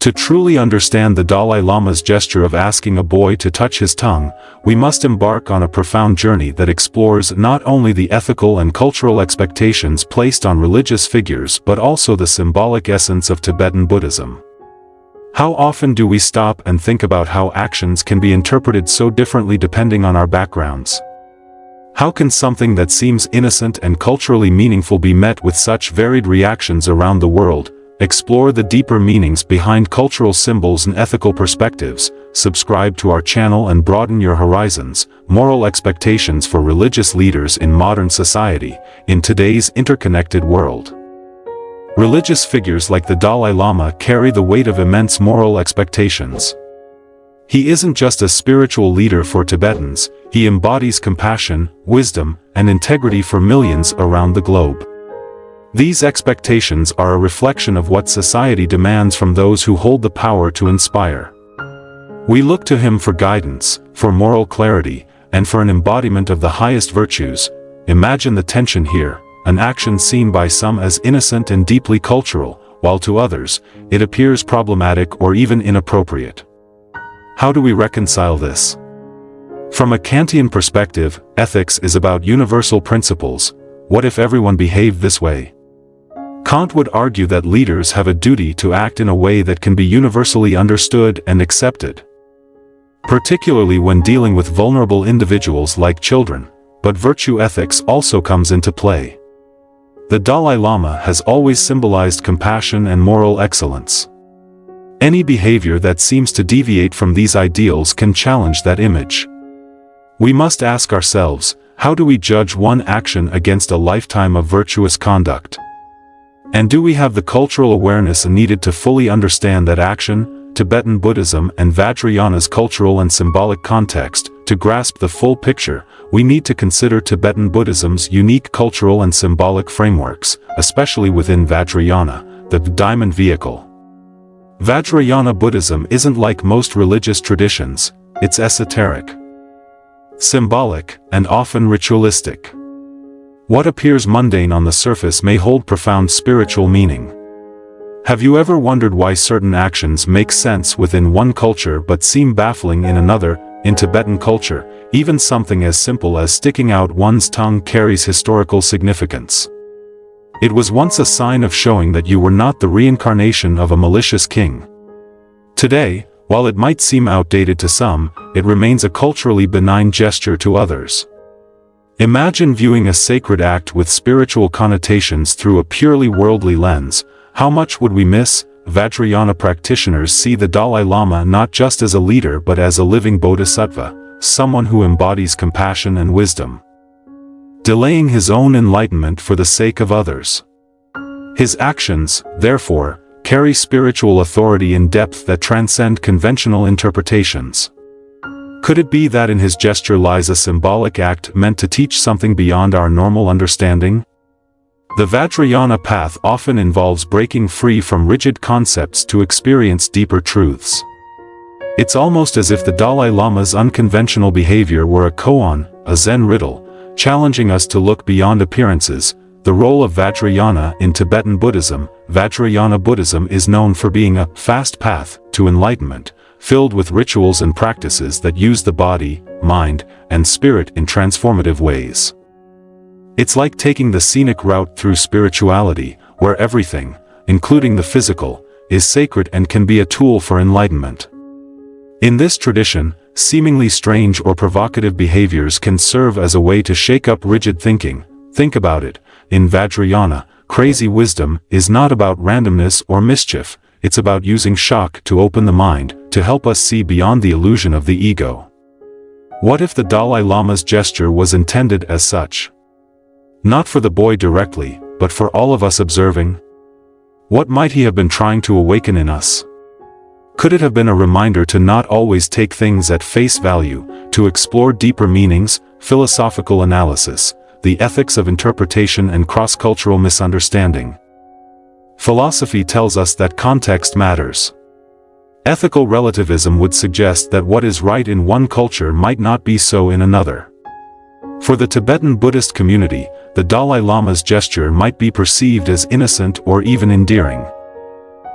To truly understand the Dalai Lama's gesture of asking a boy to touch his tongue, we must embark on a profound journey that explores not only the ethical and cultural expectations placed on religious figures but also the symbolic essence of Tibetan Buddhism. How often do we stop and think about how actions can be interpreted so differently depending on our backgrounds? How can something that seems innocent and culturally meaningful be met with such varied reactions around the world? Explore the deeper meanings behind cultural symbols and ethical perspectives. Subscribe to our channel and broaden your horizons. Moral expectations for religious leaders in modern society, in today's interconnected world. Religious figures like the Dalai Lama carry the weight of immense moral expectations. He isn't just a spiritual leader for Tibetans, he embodies compassion, wisdom, and integrity for millions around the globe. These expectations are a reflection of what society demands from those who hold the power to inspire. We look to him for guidance, for moral clarity, and for an embodiment of the highest virtues. Imagine the tension here, an action seen by some as innocent and deeply cultural, while to others, it appears problematic or even inappropriate. How do we reconcile this? From a Kantian perspective, ethics is about universal principles. What if everyone behaved this way? Kant would argue that leaders have a duty to act in a way that can be universally understood and accepted, particularly when dealing with vulnerable individuals like children. But virtue ethics also comes into play. The Dalai Lama has always symbolized compassion and moral excellence. Any behavior that seems to deviate from these ideals can challenge that image. We must ask ourselves, how do we judge one action against a lifetime of virtuous conduct? And do we have the cultural awareness needed to fully understand that action, Tibetan Buddhism and Vajrayana's cultural and symbolic context? To grasp the full picture, we need to consider Tibetan Buddhism's unique cultural and symbolic frameworks, especially within Vajrayana, the diamond vehicle. Vajrayana Buddhism isn't like most religious traditions, it's esoteric, symbolic, and often ritualistic. What appears mundane on the surface may hold profound spiritual meaning. Have you ever wondered why certain actions make sense within one culture but seem baffling in another? In Tibetan culture, even something as simple as sticking out one's tongue carries historical significance. It was once a sign of showing that you were not the reincarnation of a malicious king. Today, while it might seem outdated to some, it remains a culturally benign gesture to others. Imagine viewing a sacred act with spiritual connotations through a purely worldly lens. How much would we miss? Vajrayana practitioners see the Dalai Lama not just as a leader but as a living bodhisattva, someone who embodies compassion and wisdom, delaying his own enlightenment for the sake of others. His actions, therefore, carry spiritual authority in depth that transcend conventional interpretations. Could it be that in his gesture lies a symbolic act meant to teach something beyond our normal understanding? The Vajrayana path often involves breaking free from rigid concepts to experience deeper truths. It's almost as if the Dalai Lama's unconventional behavior were a koan, a Zen riddle, challenging us to look beyond appearances. The role of Vajrayana in Tibetan Buddhism. Vajrayana Buddhism is known for being a fast path to enlightenment, filled with rituals and practices that use the body, mind, and spirit in transformative ways. It's like taking the scenic route through spirituality, where everything, including the physical, is sacred and can be a tool for enlightenment. In this tradition, seemingly strange or provocative behaviors can serve as a way to shake up rigid thinking. Think about it. In Vajrayana, crazy wisdom is not about randomness or mischief, it's about using shock to open the mind, to help us see beyond the illusion of the ego. What if the Dalai Lama's gesture was intended as such? Not for the boy directly, but for all of us observing? What might he have been trying to awaken in us? Could it have been a reminder to not always take things at face value, to explore deeper meanings, philosophical analysis, the ethics of interpretation and cross-cultural misunderstanding? Philosophy tells us that context matters. Ethical relativism would suggest that what is right in one culture might not be so in another. For the Tibetan Buddhist community, the Dalai Lama's gesture might be perceived as innocent or even endearing.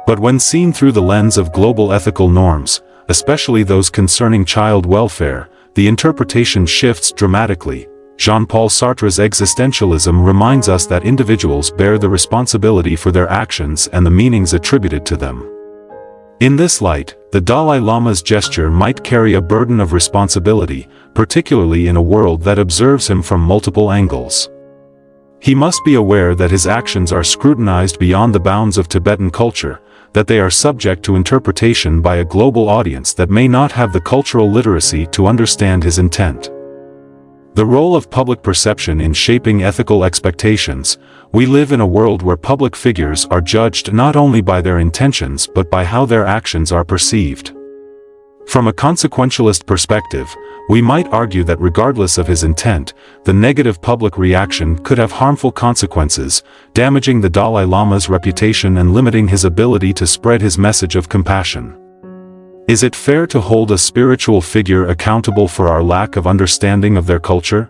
But when seen through the lens of global ethical norms, especially those concerning child welfare, the interpretation shifts dramatically. Jean-Paul Sartre's Existentialism reminds us that individuals bear the responsibility for their actions and the meanings attributed to them. In this light, the Dalai Lama's gesture might carry a burden of responsibility, particularly in a world that observes him from multiple angles. He must be aware that his actions are scrutinized beyond the bounds of Tibetan culture, that they are subject to interpretation by a global audience that may not have the cultural literacy to understand his intent. The role of public perception in shaping ethical expectations. We live in a world where public figures are judged not only by their intentions but by how their actions are perceived. From a consequentialist perspective, we might argue that regardless of his intent, the negative public reaction could have harmful consequences, damaging the Dalai Lama's reputation and limiting his ability to spread his message of compassion. Is it fair to hold a spiritual figure accountable for our lack of understanding of their culture?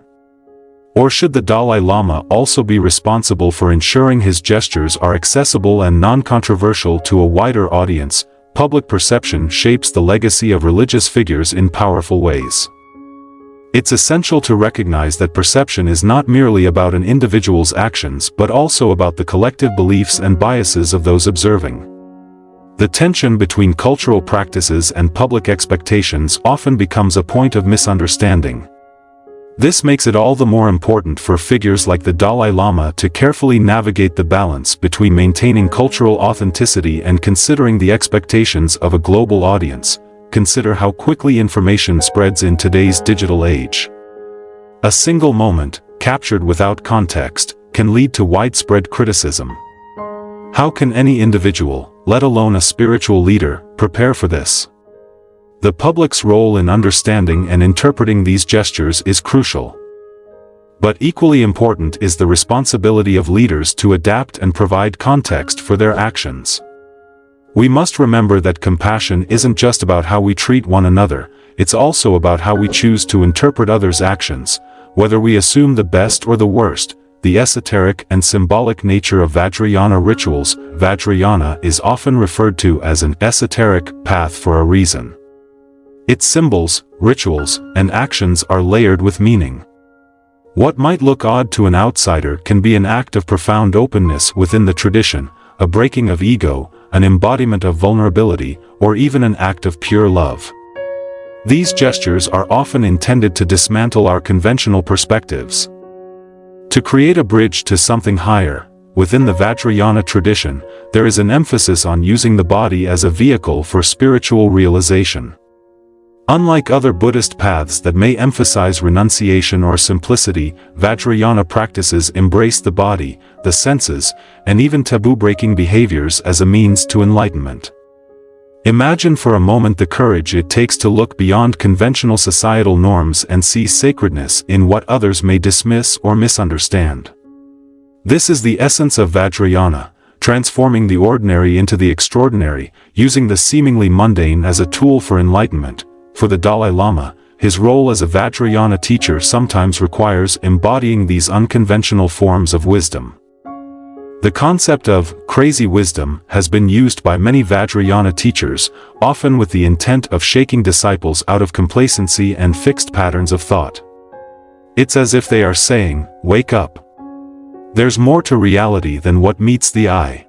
Or should the Dalai Lama also be responsible for ensuring his gestures are accessible and non-controversial to a wider audience? Public perception shapes the legacy of religious figures in powerful ways. It's essential to recognize that perception is not merely about an individual's actions but also about the collective beliefs and biases of those observing. The tension between cultural practices and public expectations often becomes a point of misunderstanding. This makes it all the more important for figures like the Dalai Lama to carefully navigate the balance between maintaining cultural authenticity and considering the expectations of a global audience. Consider how quickly information spreads in today's digital age. A single moment, captured without context, can lead to widespread criticism. How can any individual, let alone a spiritual leader, prepare for this? The public's role in understanding and interpreting these gestures is crucial. But equally important is the responsibility of leaders to adapt and provide context for their actions. We must remember that compassion isn't just about how we treat one another, it's also about how we choose to interpret others' actions, whether we assume the best or the worst. The esoteric and symbolic nature of Vajrayana rituals. Vajrayana is often referred to as an esoteric path for a reason. Its symbols, rituals, and actions are layered with meaning. What might look odd to an outsider can be an act of profound openness within the tradition, a breaking of ego, an embodiment of vulnerability, or even an act of pure love. These gestures are often intended to dismantle our conventional perspectives. To create a bridge to something higher, within the Vajrayana tradition, there is an emphasis on using the body as a vehicle for spiritual realization. Unlike other Buddhist paths that may emphasize renunciation or simplicity, Vajrayana practices embrace the body, the senses, and even taboo-breaking behaviors as a means to enlightenment. Imagine for a moment the courage it takes to look beyond conventional societal norms and see sacredness in what others may dismiss or misunderstand. This is the essence of Vajrayana, transforming the ordinary into the extraordinary, using the seemingly mundane as a tool for enlightenment. For the Dalai Lama, his role as a Vajrayana teacher sometimes requires embodying these unconventional forms of wisdom. The concept of crazy wisdom has been used by many Vajrayana teachers, often with the intent of shaking disciples out of complacency and fixed patterns of thought. It's as if they are saying, "Wake up. There's more to reality than what meets the eye."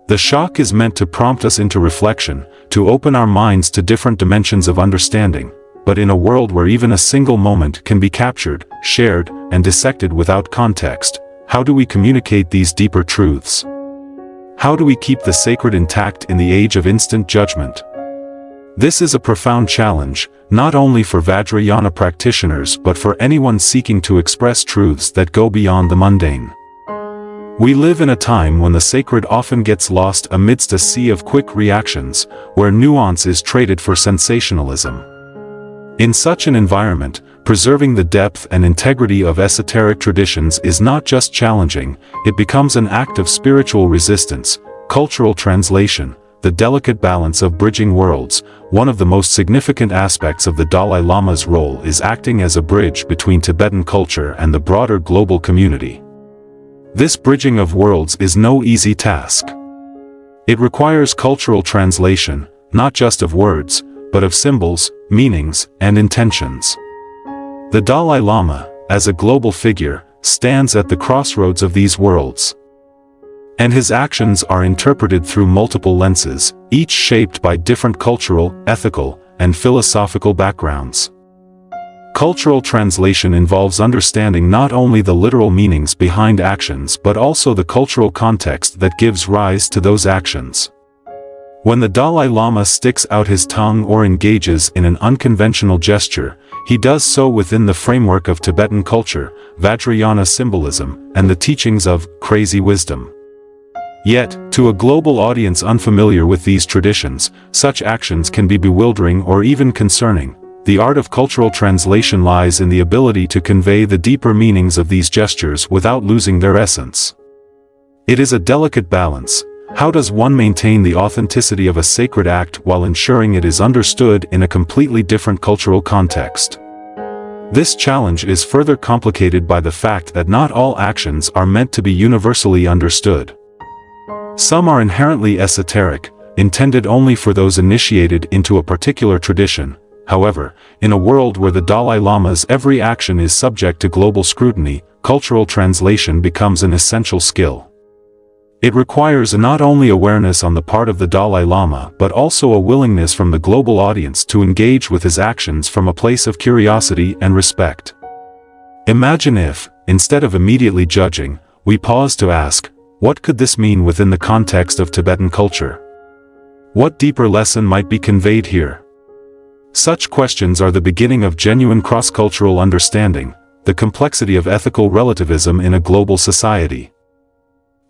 The shock is meant to prompt us into reflection, to open our minds to different dimensions of understanding, but in a world where even a single moment can be captured, shared, and dissected without context, how do we communicate these deeper truths? How do we keep the sacred intact in the age of instant judgment? This is a profound challenge, not only for Vajrayana practitioners but for anyone seeking to express truths that go beyond the mundane. We live in a time when the sacred often gets lost amidst a sea of quick reactions, where nuance is traded for sensationalism. In such an environment, preserving the depth and integrity of esoteric traditions is not just challenging, it becomes an act of spiritual resistance, cultural translation, the delicate balance of bridging worlds. One of the most significant aspects of the Dalai Lama's role is acting as a bridge between Tibetan culture and the broader global community. This bridging of worlds is no easy task. It requires cultural translation, not just of words, but of symbols, meanings, and intentions. The Dalai Lama, as a global figure, stands at the crossroads of these worlds. And his actions are interpreted through multiple lenses, each shaped by different cultural, ethical, and philosophical backgrounds. Cultural translation involves understanding not only the literal meanings behind actions but also the cultural context that gives rise to those actions. When the Dalai Lama sticks out his tongue or engages in an unconventional gesture, he does so within the framework of Tibetan culture, Vajrayana symbolism, and the teachings of crazy wisdom. Yet, to a global audience unfamiliar with these traditions, such actions can be bewildering or even concerning. The art of cultural translation lies in the ability to convey the deeper meanings of these gestures without losing their essence. It is a delicate balance. How does one maintain the authenticity of a sacred act while ensuring it is understood in a completely different cultural context? This challenge is further complicated by the fact that not all actions are meant to be universally understood. Some are inherently esoteric, intended only for those initiated into a particular tradition. However, in a world where the Dalai Lama's every action is subject to global scrutiny, cultural translation becomes an essential skill. It requires not only awareness on the part of the Dalai Lama but also a willingness from the global audience to engage with his actions from a place of curiosity and respect. Imagine if, instead of immediately judging, we pause to ask, what could this mean within the context of Tibetan culture? What deeper lesson might be conveyed here? Such questions are the beginning of genuine cross-cultural understanding, the complexity of ethical relativism in a global society.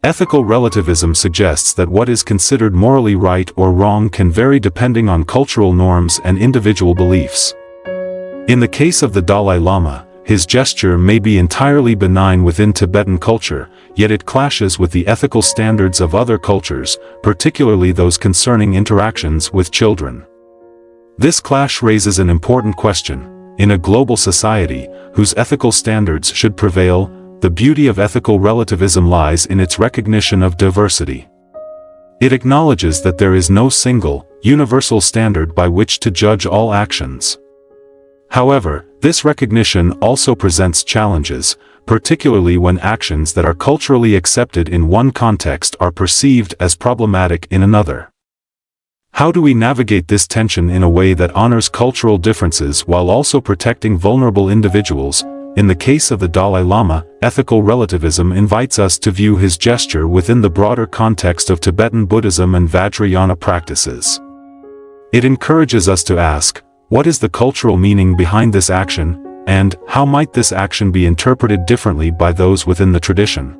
Ethical relativism suggests that what is considered morally right or wrong can vary depending on cultural norms and individual beliefs. In the case of the Dalai Lama, his gesture may be entirely benign within Tibetan culture, yet it clashes with the ethical standards of other cultures, particularly those concerning interactions with children. This clash raises an important question. In a global society, whose ethical standards should prevail, the beauty of ethical relativism lies in its recognition of diversity. It acknowledges that there is no single, universal standard by which to judge all actions. However, this recognition also presents challenges, particularly when actions that are culturally accepted in one context are perceived as problematic in another. How do we navigate this tension in a way that honors cultural differences while also protecting vulnerable individuals? In the case of the Dalai Lama, ethical relativism invites us to view his gesture within the broader context of Tibetan Buddhism and Vajrayana practices. It encourages us to ask, what is the cultural meaning behind this action, and how might this action be interpreted differently by those within the tradition?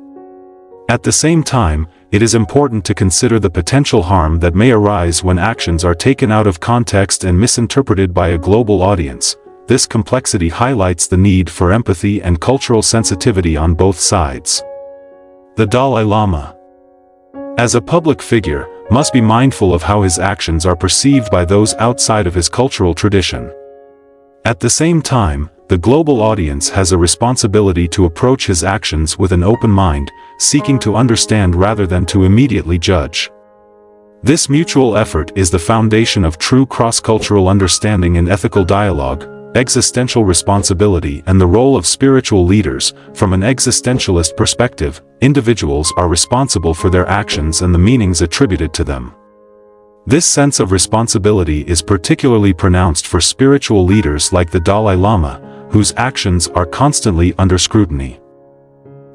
At the same time, it is important to consider the potential harm that may arise when actions are taken out of context and misinterpreted by a global audience. This complexity highlights the need for empathy and cultural sensitivity on both sides. The Dalai Lama, as a public figure, must be mindful of how his actions are perceived by those outside of his cultural tradition. At the same time, the global audience has a responsibility to approach his actions with an open mind, seeking to understand rather than to immediately judge. This mutual effort is the foundation of true cross-cultural understanding and ethical dialogue. Existential responsibility and the role of spiritual leaders. From an existentialist perspective, individuals are responsible for their actions and the meanings attributed to them. This sense of responsibility is particularly pronounced for spiritual leaders like the Dalai Lama, whose actions are constantly under scrutiny.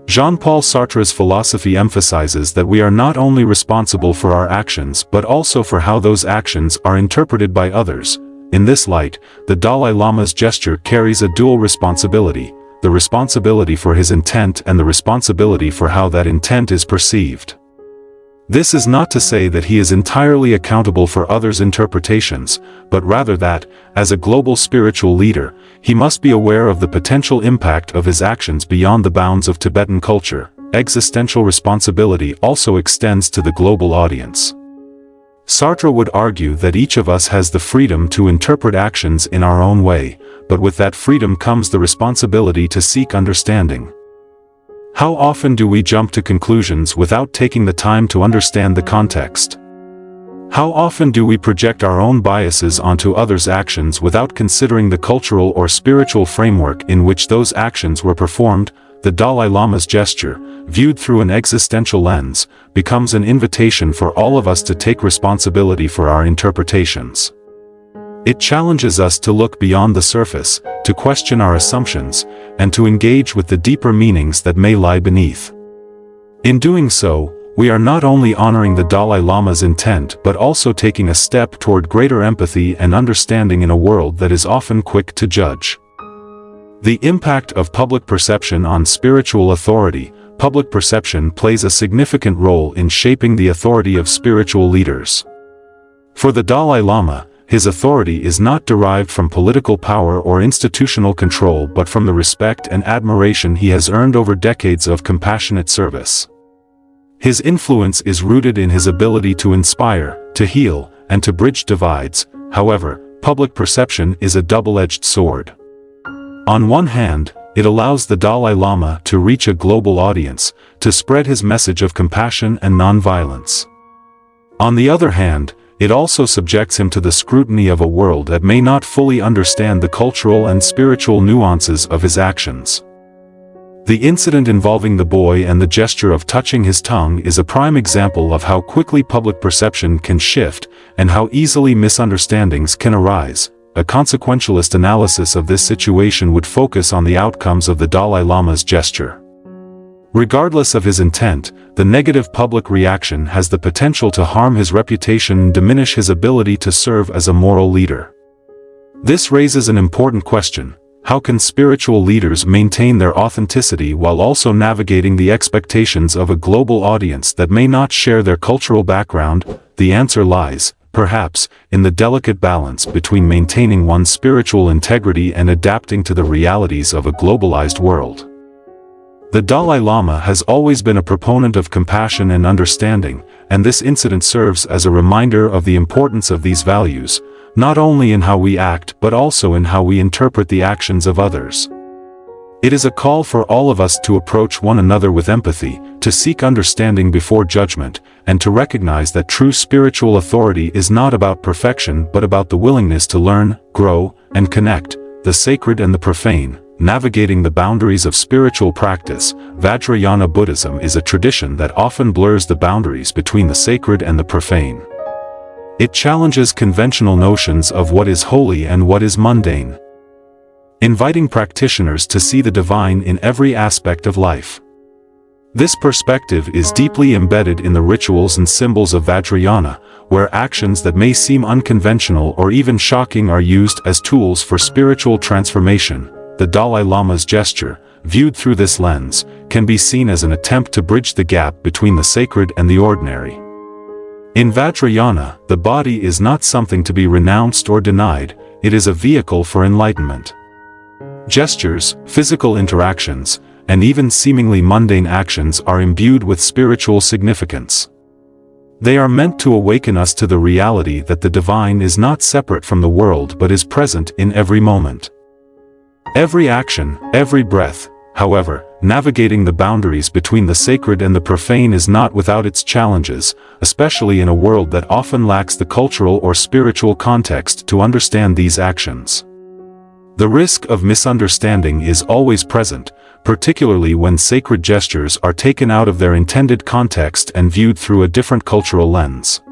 Jean-Paul Sartre's philosophy emphasizes that we are not only responsible for our actions but also for how those actions are interpreted by others. In this light, the Dalai Lama's gesture carries a dual responsibility, the responsibility for his intent and the responsibility for how that intent is perceived. This is not to say that he is entirely accountable for others' interpretations, but rather that, as a global spiritual leader, he must be aware of the potential impact of his actions beyond the bounds of Tibetan culture. Existential responsibility also extends to the global audience. Sartre would argue that each of us has the freedom to interpret actions in our own way, but with that freedom comes the responsibility to seek understanding. How often do we jump to conclusions without taking the time to understand the context? How often do we project our own biases onto others' actions without considering the cultural or spiritual framework in which those actions were performed? The Dalai Lama's gesture, viewed through an existential lens, becomes an invitation for all of us to take responsibility for our interpretations. It challenges us to look beyond the surface, to question our assumptions, and to engage with the deeper meanings that may lie beneath. In doing so, we are not only honoring the Dalai Lama's intent but also taking a step toward greater empathy and understanding in a world that is often quick to judge. The impact of public perception on spiritual authority. Public perception plays a significant role in shaping the authority of spiritual leaders. For the Dalai Lama, his authority is not derived from political power or institutional control but from the respect and admiration he has earned over decades of compassionate service. His influence is rooted in his ability to inspire, to heal, and to bridge divides. However, public perception is a double-edged sword. On one hand, it allows the Dalai Lama to reach a global audience, to spread his message of compassion and nonviolence. On the other hand, it also subjects him to the scrutiny of a world that may not fully understand the cultural and spiritual nuances of his actions. The incident involving the boy and the gesture of touching his tongue is a prime example of how quickly public perception can shift and how easily misunderstandings can arise. A consequentialist analysis of this situation would focus on the outcomes of the Dalai Lama's gesture. Regardless of his intent, the negative public reaction has the potential to harm his reputation and diminish his ability to serve as a moral leader. This raises an important question. How can spiritual leaders maintain their authenticity while also navigating the expectations of a global audience that may not share their cultural background? The answer lies, perhaps, in the delicate balance between maintaining one's spiritual integrity and adapting to the realities of a globalized world. The Dalai Lama has always been a proponent of compassion and understanding, and this incident serves as a reminder of the importance of these values, not only in how we act but also in how we interpret the actions of others. It is a call for all of us to approach one another with empathy, to seek understanding before judgment, and to recognize that true spiritual authority is not about perfection but about the willingness to learn, grow, and connect, the sacred and the profane. Navigating the boundaries of spiritual practice. Vajrayana Buddhism is a tradition that often blurs the boundaries between the sacred and the profane. It challenges conventional notions of what is holy and what is mundane, inviting practitioners to see the divine in every aspect of life. This perspective is deeply embedded in the rituals and symbols of Vajrayana, where actions that may seem unconventional or even shocking are used as tools for spiritual transformation. The Dalai Lama's gesture, viewed through this lens, can be seen as an attempt to bridge the gap between the sacred and the ordinary. In Vajrayana, the body is not something to be renounced or denied, it is a vehicle for enlightenment. Gestures, physical interactions, and even seemingly mundane actions are imbued with spiritual significance. They are meant to awaken us to the reality that the divine is not separate from the world but is present in every moment. Every action, every breath. However, navigating the boundaries between the sacred and the profane is not without its challenges, especially in a world that often lacks the cultural or spiritual context to understand these actions. The risk of misunderstanding is always present, particularly when sacred gestures are taken out of their intended context and viewed through a different cultural lens.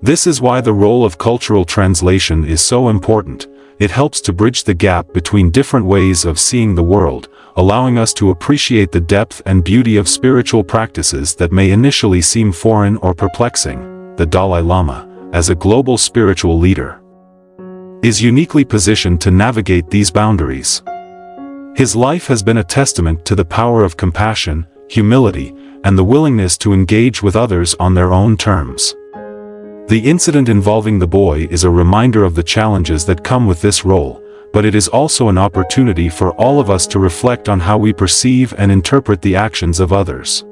This is why the role of cultural translation is so important. It helps to bridge the gap between different ways of seeing the world, allowing us to appreciate the depth and beauty of spiritual practices that may initially seem foreign or perplexing. The Dalai Lama, as a global spiritual leader, is uniquely positioned to navigate these boundaries. His life has been a testament to the power of compassion, humility, and the willingness to engage with others on their own terms. The incident involving the boy is a reminder of the challenges that come with this role, but it is also an opportunity for all of us to reflect on how we perceive and interpret the actions of others.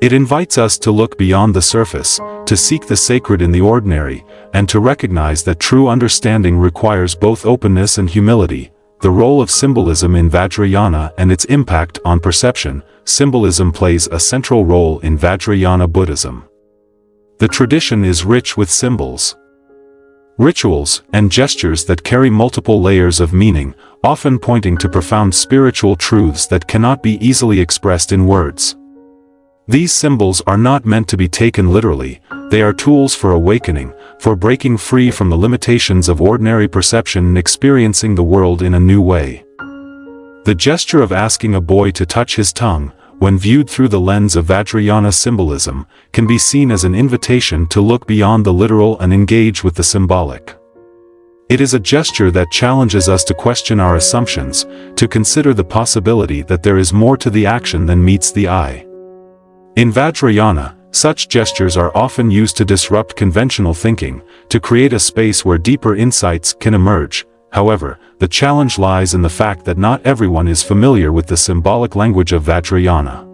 It invites us to look beyond the surface, to seek the sacred in the ordinary, and to recognize that true understanding requires both openness and humility. The role of symbolism in Vajrayana and its impact on perception. Symbolism plays a central role in Vajrayana Buddhism. The tradition is rich with symbols, rituals, and gestures that carry multiple layers of meaning, often pointing to profound spiritual truths that cannot be easily expressed in words. These symbols are not meant to be taken literally, they are tools for awakening, for breaking free from the limitations of ordinary perception and experiencing the world in a new way. The gesture of asking a boy to touch his tongue, when viewed through the lens of Vajrayana symbolism, can be seen as an invitation to look beyond the literal and engage with the symbolic. It is a gesture that challenges us to question our assumptions, to consider the possibility that there is more to the action than meets the eye. In Vajrayana, such gestures are often used to disrupt conventional thinking, to create a space where deeper insights can emerge. However, the challenge lies in the fact that not everyone is familiar with the symbolic language of Vajrayana.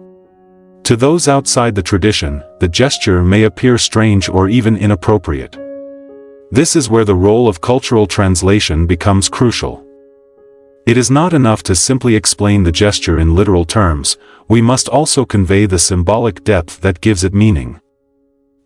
To those outside the tradition, the gesture may appear strange or even inappropriate. This is where the role of cultural translation becomes crucial. It is not enough to simply explain the gesture in literal terms, we must also convey the symbolic depth that gives it meaning.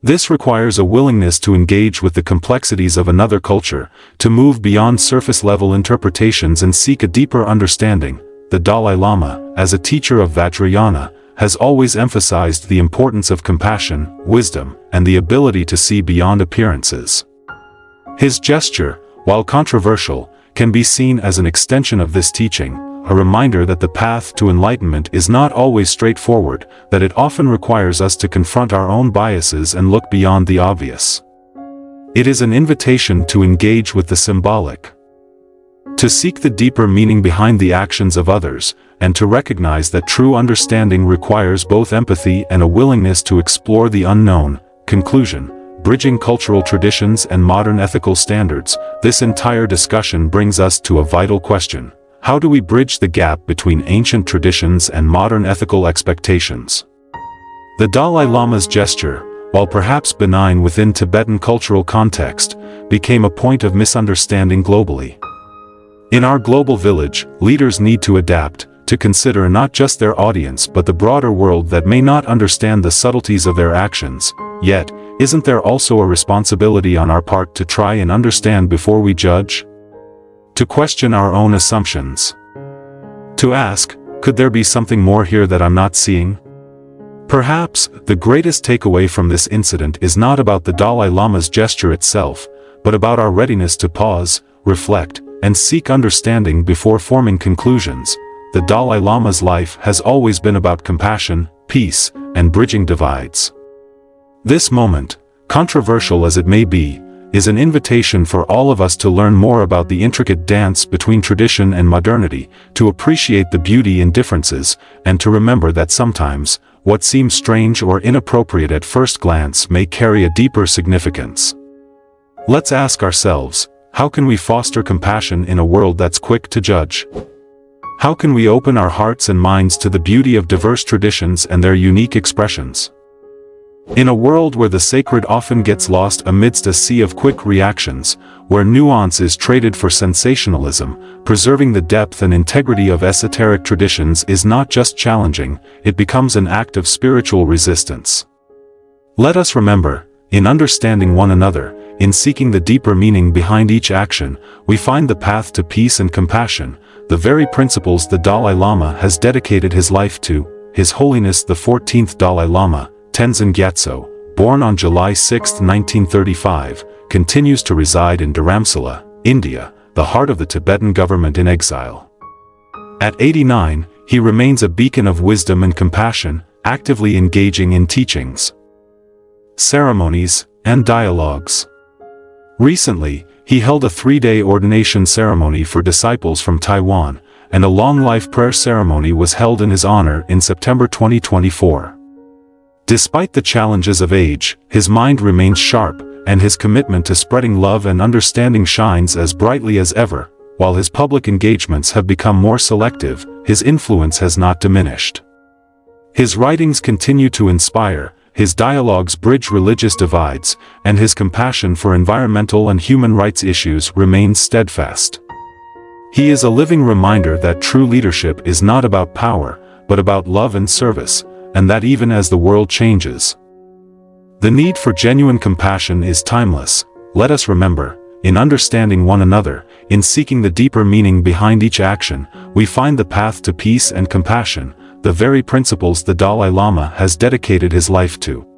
This requires a willingness to engage with the complexities of another culture, to move beyond surface-level interpretations and seek a deeper understanding. The Dalai Lama, as a teacher of Vajrayana, has always emphasized the importance of compassion, wisdom, and the ability to see beyond appearances. His gesture, while controversial, can be seen as an extension of this teaching, a reminder that the path to enlightenment is not always straightforward, that it often requires us to confront our own biases and look beyond the obvious. It is an invitation to engage with the symbolic, to seek the deeper meaning behind the actions of others, and to recognize that true understanding requires both empathy and a willingness to explore the unknown. Conclusion: bridging cultural traditions and modern ethical standards, this entire discussion brings us to a vital question. How do we bridge the gap between ancient traditions and modern ethical expectations? The Dalai Lama's gesture, while perhaps benign within Tibetan cultural context, became a point of misunderstanding globally. In our global village, leaders need to adapt, to consider not just their audience but the broader world that may not understand the subtleties of their actions. Yet, isn't there also a responsibility on our part to try and understand before we judge? To question our own assumptions. To ask, could there be something more here that I'm not seeing? Perhaps, the greatest takeaway from this incident is not about the Dalai Lama's gesture itself, but about our readiness to pause, reflect, and seek understanding before forming conclusions. The Dalai Lama's life has always been about compassion, peace, and bridging divides. This moment, controversial as it may be, is an invitation for all of us to learn more about the intricate dance between tradition and modernity, to appreciate the beauty in differences, and to remember that sometimes, what seems strange or inappropriate at first glance may carry a deeper significance. Let's ask ourselves, how can we foster compassion in a world that's quick to judge? How can we open our hearts and minds to the beauty of diverse traditions and their unique expressions? In a world where the sacred often gets lost amidst a sea of quick reactions, where nuance is traded for sensationalism, preserving the depth and integrity of esoteric traditions is not just challenging, it becomes an act of spiritual resistance. Let us remember, in understanding one another, in seeking the deeper meaning behind each action, we find the path to peace and compassion, the very principles the Dalai Lama has dedicated his life to. His Holiness the 14th Dalai Lama, Tenzin Gyatso, born on July 6, 1935, continues to reside in Dharamsala, India, the heart of the Tibetan government in exile. At 89, he remains a beacon of wisdom and compassion, actively engaging in teachings, ceremonies, and dialogues. Recently, he held a 3-day ordination ceremony for disciples from Taiwan, and a long-life prayer ceremony was held in his honor in September 2024. Despite the challenges of age, his mind remains sharp, and his commitment to spreading love and understanding shines as brightly as ever. While his public engagements have become more selective, his influence has not diminished. His writings continue to inspire, his dialogues bridge religious divides, and his compassion for environmental and human rights issues remains steadfast. He is a living reminder that true leadership is not about power, but about love and service, and that even as the world changes, The need for genuine compassion is timeless. Let us remember, in understanding one another, in seeking the deeper meaning behind each action, we find the path to peace and compassion, the very principles the Dalai Lama has dedicated his life to.